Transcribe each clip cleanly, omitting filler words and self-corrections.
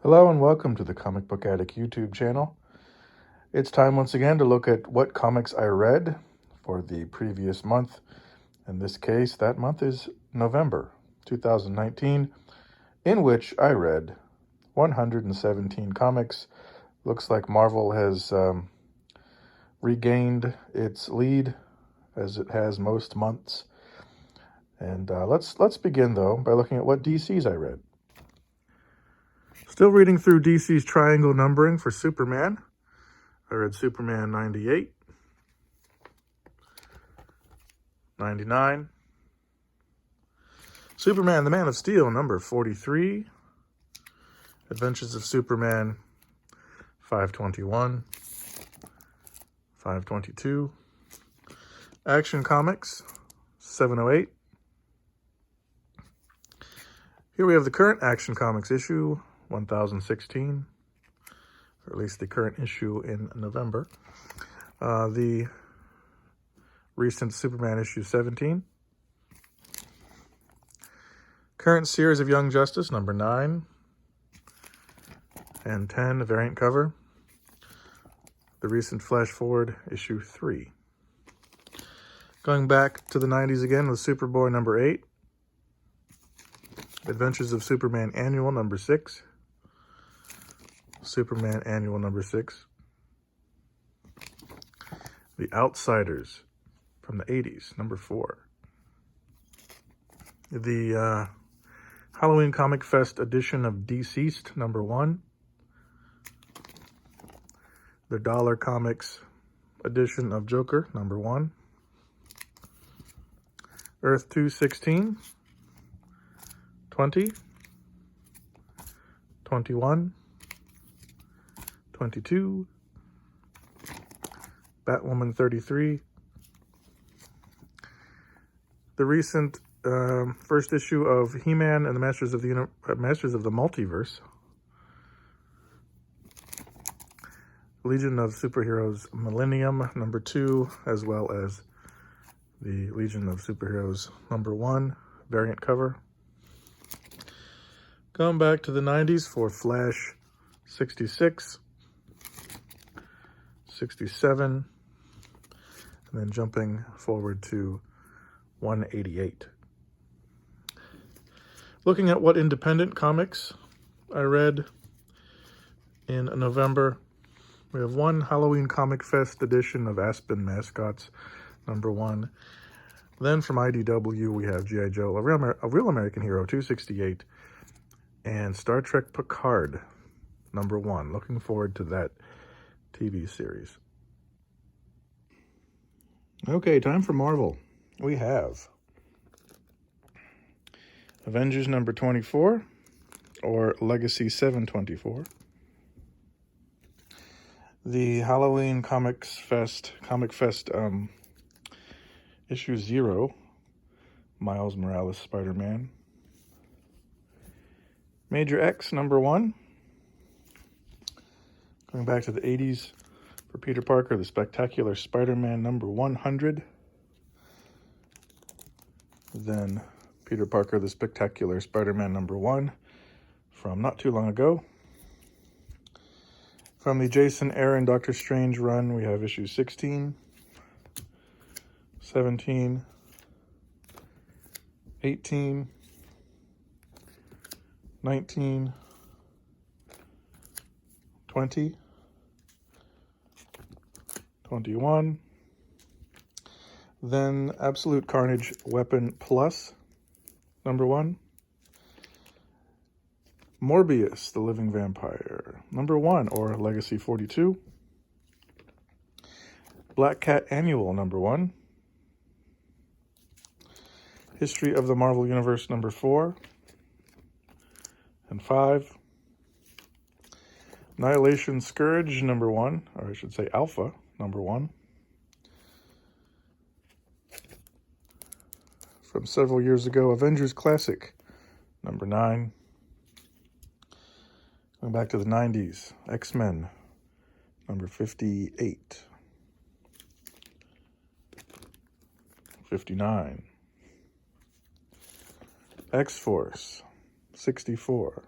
Hello and welcome to the Comic Book Addict YouTube channel. It's time once again to look at what comics I read for the previous month. In this case, that month is November 2019, in which I read 117 comics. Looks like Marvel has regained its lead, as it has most months. And let's begin, though, by looking at what DC's I read. Still reading through DC's triangle numbering for Superman. I read Superman 98, 99, Superman the Man of Steel number 43, Adventures of Superman 521, 522, Action Comics 708. Here we have the current Action Comics issue 1016, or at least the current issue in November. The recent Superman issue 17. Current series of Young Justice number 9 and 10, a variant cover. The recent Flash Forward issue 3. Going back to the 90s again with Superboy number 8. Adventures of Superman Annual number 6. Superman Annual number 6. The Outsiders from the 80s, number 4. The Halloween Comic Fest edition of Deceased, number 1. The Dollar Comics edition of Joker, number 1. Earth 216, 20, 21, 22, Batwoman 33, the recent first issue of He-Man and the Masters of the Multiverse, Legion of Superheroes Millennium number 2, as well as the Legion of Superheroes number 1 variant cover. Going back to the 90s for Flash 66, 67, and then jumping forward to 188. Looking at what independent comics I read in November, we have one Halloween Comic Fest edition of Aspen Mascots, number 1. Then from IDW, we have G.I. Joe, A Real American Hero, 268, and Star Trek Picard, number 1. Looking forward to that TV series. Okay, time for Marvel. We have Avengers number 24, or Legacy 724. The Halloween Comic Fest issue 0, Miles Morales Spider-Man. Major X number 1. Going back to the 80s for Peter Parker, The Spectacular Spider-Man number 100. Then Peter Parker, The Spectacular Spider-Man number 1 from not too long ago. From the Jason Aaron Doctor Strange run, we have issue 16, 17, 18, 19, 20, 21. Then Absolute Carnage Weapon Plus, number 1. Morbius, the Living Vampire, number 1, or Legacy 42. Black Cat Annual, number 1. History of the Marvel Universe, number 4 and 5. Annihilation Scourge, number 1, or I should say Alpha, number 1. From several years ago, Avengers Classic, number 9. Going back to the 90s, X-Men, number 58. 59. X-Force, 64.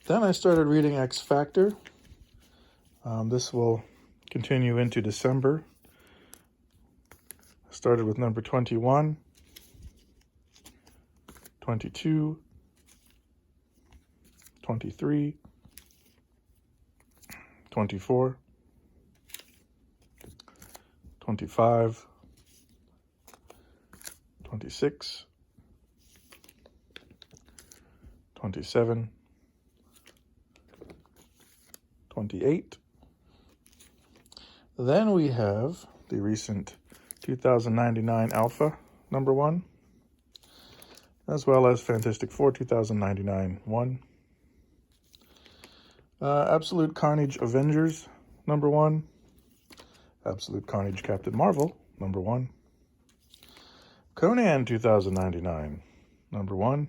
Then I started reading X Factor. This will continue into December. I started with number 21, 22, 23, 24, 25, 26, 27, 28. Then we have the recent 2099 Alpha number 1, as well as Fantastic Four 2099 1. Absolute Carnage Avengers number 1. Absolute Carnage Captain Marvel number 1. Conan 2099 number 1.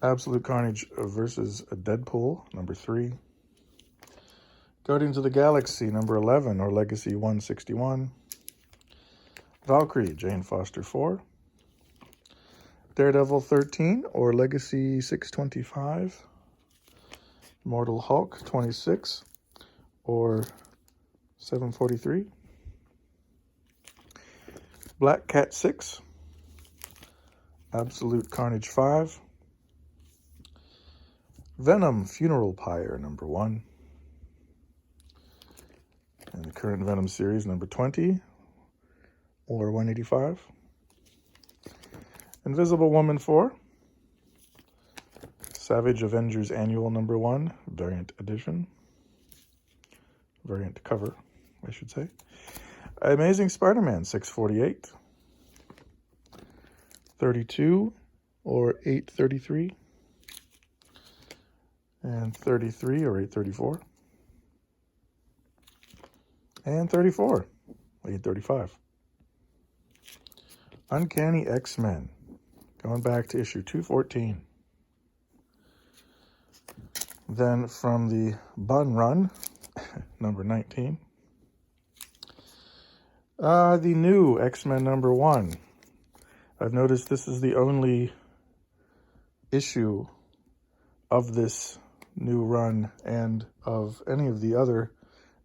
Absolute Carnage versus Deadpool number 3. Guardians of the Galaxy number 11, or Legacy 161. Valkyrie Jane Foster 4. Daredevil 13, or Legacy 625. Immortal Hulk 26, or 743. Black Cat 6. Absolute Carnage 5. Venom Funeral Pyre number 1. And the current Venom series number 20, or 185. Invisible Woman 4. Savage Avengers Annual number 1, variant edition. Variant cover, I should say. Amazing Spider-Man 648. 32, or 833. And 33, or 834. And 34, 835. Uncanny X-Men, going back to issue 214. Then from the Bun Run, number 19. The new X-Men number 1. I've noticed this is the only issue of this new run and of any of the other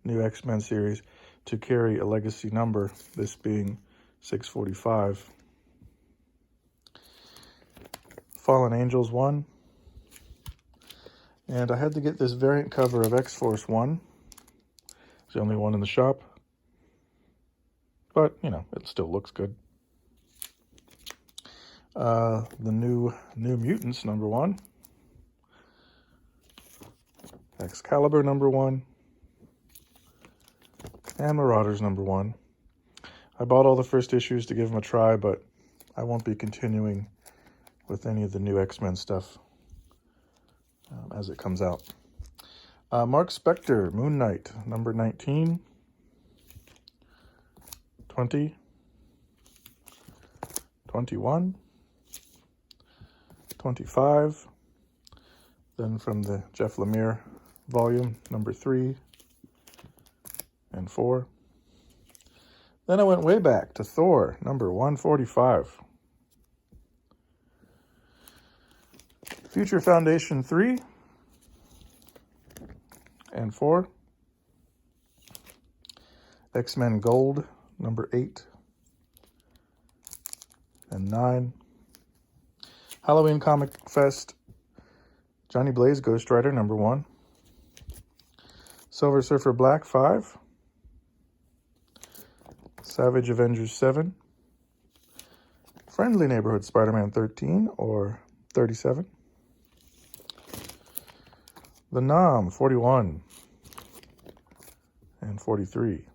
new X-Men series to carry a legacy number, this being 645. Fallen Angels 1. And I had to get this variant cover of X-Force 1. It's the only one in the shop. But, you know, it still looks good. The New Mutants number 1. Excalibur number 1. And Marauders number 1. I bought all the first issues to give them a try, but I won't be continuing with any of the new X-Men stuff as it comes out. Mark Spector, Moon Knight, number 19, 20, 21, 25. Then from the Jeff Lemire volume, number 3 and 4. Then I went way back to Thor, number 145. Future Foundation 3 and 4. X-Men Gold, number 8 and 9. Halloween Comic Fest, Johnny Blaze Ghost Rider, number 1. Silver Surfer Black 5. Savage Avengers 7. Friendly Neighborhood Spider-Man 13, or 37. The Nom 41 and 43.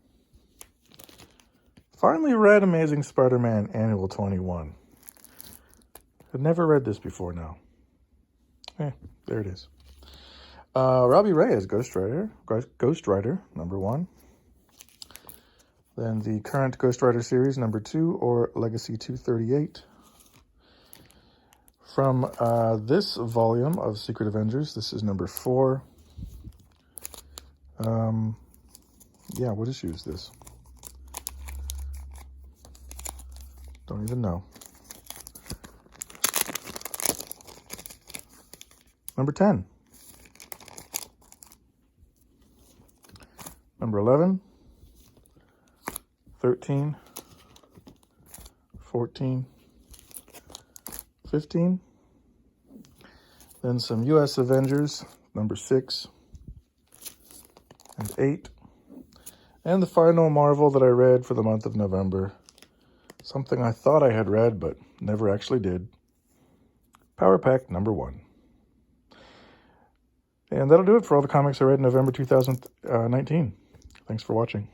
Finally read Amazing Spider-Man Annual 21. I've never read this before now. There it is. Robbie Reyes, Ghost Rider, number 1. Then the current Ghost Rider series, number 2, or Legacy 238. From this volume of Secret Avengers, this is number 4. Yeah, what issue is this? Don't even know. Number 10. Number 11. 13. 14. 15. Then some U.S. Avengers, number 6 and 8. And the final Marvel that I read for the month of November. Something I thought I had read, but never actually did. Power Pack number 1. And that'll do it for all the comics I read in November 2019. Thanks for watching.